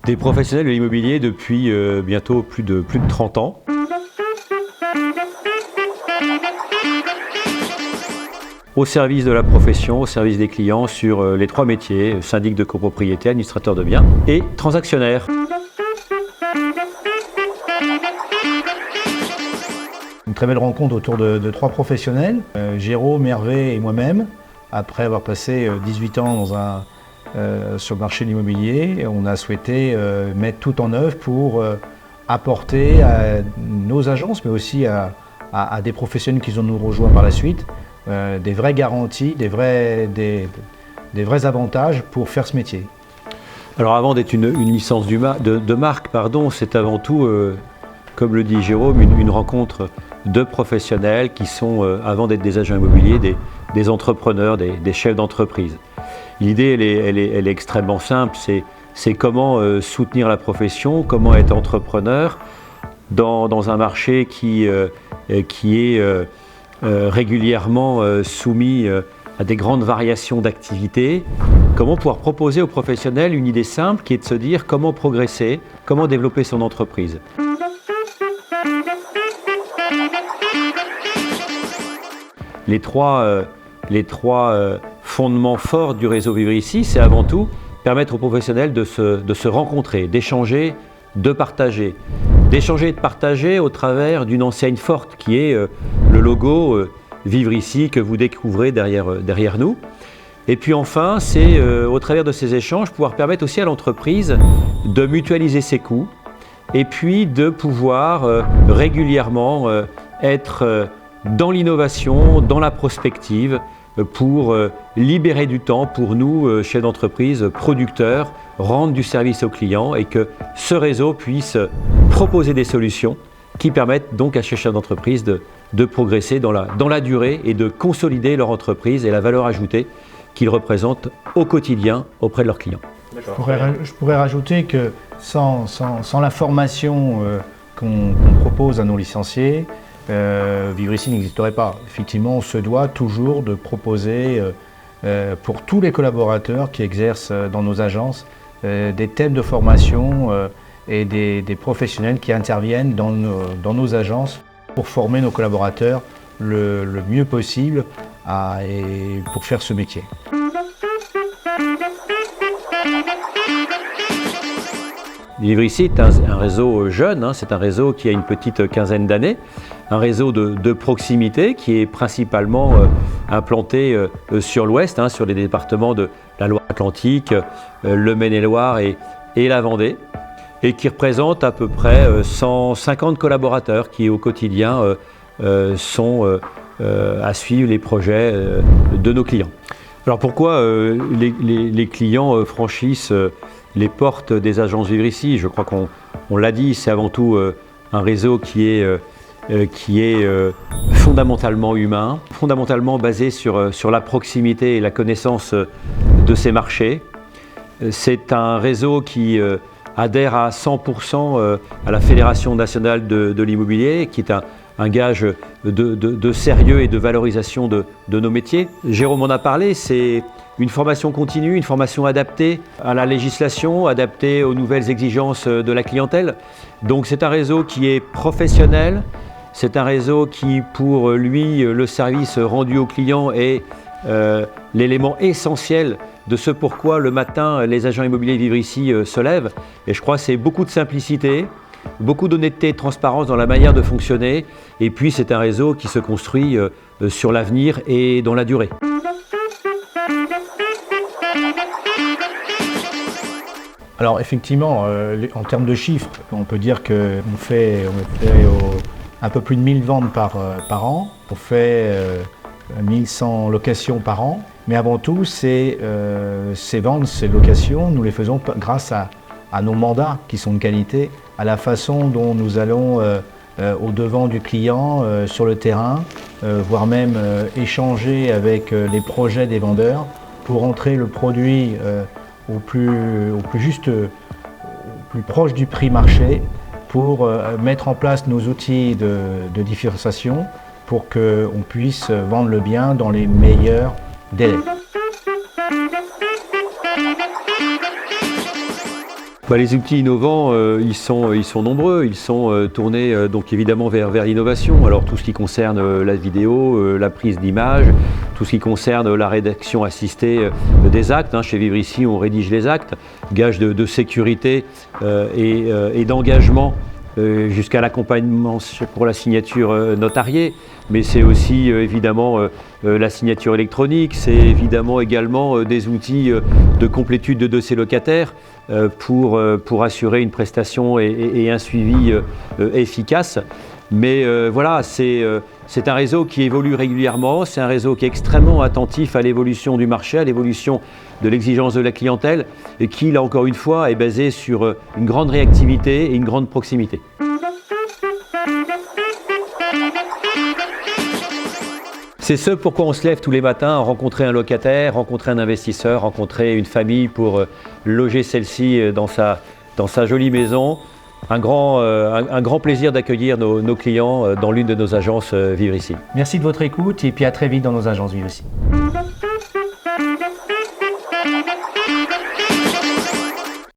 Des professionnels de l'immobilier depuis bientôt plus de 30 ans. Au service de la profession, au service des clients sur les 3 métiers, syndic de copropriété, administrateur de biens et transactionnaire. Une très belle rencontre autour de 3 professionnels, Jérôme, Hervé et moi-même. Après avoir passé 18 ans sur le marché de l'immobilier, on a souhaité mettre tout en œuvre pour apporter à nos agences, mais aussi à des professionnels qui vont nous rejoindre par la suite, des vraies garanties, des vrais avantages pour faire ce métier. Alors avant d'être une licence de marque, c'est avant tout, comme le dit Jérôme, une rencontre de professionnels qui sont, avant d'être des agents immobiliers, des entrepreneurs, des chefs d'entreprise. L'idée, elle est extrêmement simple, c'est comment soutenir la profession, comment être entrepreneur dans un marché qui est régulièrement soumis à des grandes variations d'activités. Comment pouvoir proposer aux professionnels une idée simple qui est de se dire comment progresser, comment développer son entreprise. Les trois fondements forts du réseau Vivre Ici, c'est avant tout permettre aux professionnels de se rencontrer, d'échanger, de partager. D'échanger et de partager au travers d'une enseigne forte qui est le logo Vivre Ici que vous découvrez derrière nous. Et puis enfin, c'est au travers de ces échanges pouvoir permettre aussi à l'entreprise de mutualiser ses coûts et puis de pouvoir régulièrement être dans l'innovation, dans la prospective, pour libérer du temps pour nous, chefs d'entreprise, producteurs, rendre du service aux clients et que ce réseau puisse proposer des solutions qui permettent donc à ces chefs d'entreprise de progresser dans la durée et de consolider leur entreprise et la valeur ajoutée qu'ils représentent au quotidien auprès de leurs clients. Je pourrais rajouter que sans la formation qu'on propose à nos licenciés, Vivre Ici n'existerait pas. Effectivement, on se doit toujours de proposer pour tous les collaborateurs qui exercent dans nos agences des thèmes de formation et des professionnels qui interviennent dans nos agences pour former nos collaborateurs le mieux possible et pour faire ce métier. Vivre Ici est un réseau jeune, c'est un réseau qui a une petite quinzaine d'années, un réseau de proximité qui est principalement implanté sur l'ouest, sur les départements de la Loire-Atlantique, le Maine-et-Loire et la Vendée, et qui représente à peu près 150 collaborateurs qui au quotidien sont à suivre les projets de nos clients. Alors pourquoi les clients franchissent les portes des agences Vivre Ici? Je crois qu'on l'a dit, c'est avant tout un réseau qui est fondamentalement humain, fondamentalement basé sur la proximité et la connaissance de ces marchés. C'est un réseau qui adhère à 100% à la Fédération nationale de l'immobilier, qui est un gage de sérieux et de valorisation de nos métiers. Jérôme en a parlé, c'est une formation continue, une formation adaptée à la législation, adaptée aux nouvelles exigences de la clientèle. Donc c'est un réseau qui est professionnel, c'est un réseau qui, pour lui, le service rendu au client est l'élément essentiel de ce pourquoi le matin les agents immobiliers Vivre Ici se lèvent. Et je crois que c'est beaucoup de simplicité, beaucoup d'honnêteté et de transparence dans la manière de fonctionner. Et puis c'est un réseau qui se construit sur l'avenir et dans la durée. Alors effectivement, en termes de chiffres, on peut dire qu'on fait un peu plus de 1000 ventes par an, on fait 1100 locations par an, mais avant tout, ces ventes, ces locations, nous les faisons grâce à nos mandats qui sont de qualité, à la façon dont nous allons au devant du client, sur le terrain, voire même échanger avec les projets des vendeurs pour entrer le produit au plus juste, au plus proche du prix marché, pour mettre en place nos outils de différenciation pour qu'on puisse vendre le bien dans les meilleurs délais. Les outils innovants, ils sont nombreux, ils sont tournés donc évidemment vers l'innovation. Alors tout ce qui concerne la vidéo, la prise d'image, tout ce qui concerne la rédaction assistée des actes. Chez Vivre Ici, on rédige les actes, gage de sécurité et d'engagement jusqu'à l'accompagnement pour la signature notariée, mais c'est aussi évidemment la signature électronique, c'est évidemment également des outils de complétude de dossiers locataires pour assurer une prestation et un suivi efficace. Mais voilà, c'est un réseau qui évolue régulièrement, c'est un réseau qui est extrêmement attentif à l'évolution du marché, à l'évolution de l'exigence de la clientèle, et qui, là encore une fois, est basé sur une grande réactivité et une grande proximité. C'est ce pourquoi on se lève tous les matins, rencontrer un locataire, rencontrer un investisseur, rencontrer une famille pour loger celle-ci dans sa jolie maison. Un grand plaisir d'accueillir nos clients dans l'une de nos agences Vivre Ici. Merci de votre écoute et puis à très vite dans nos agences Vivre Ici.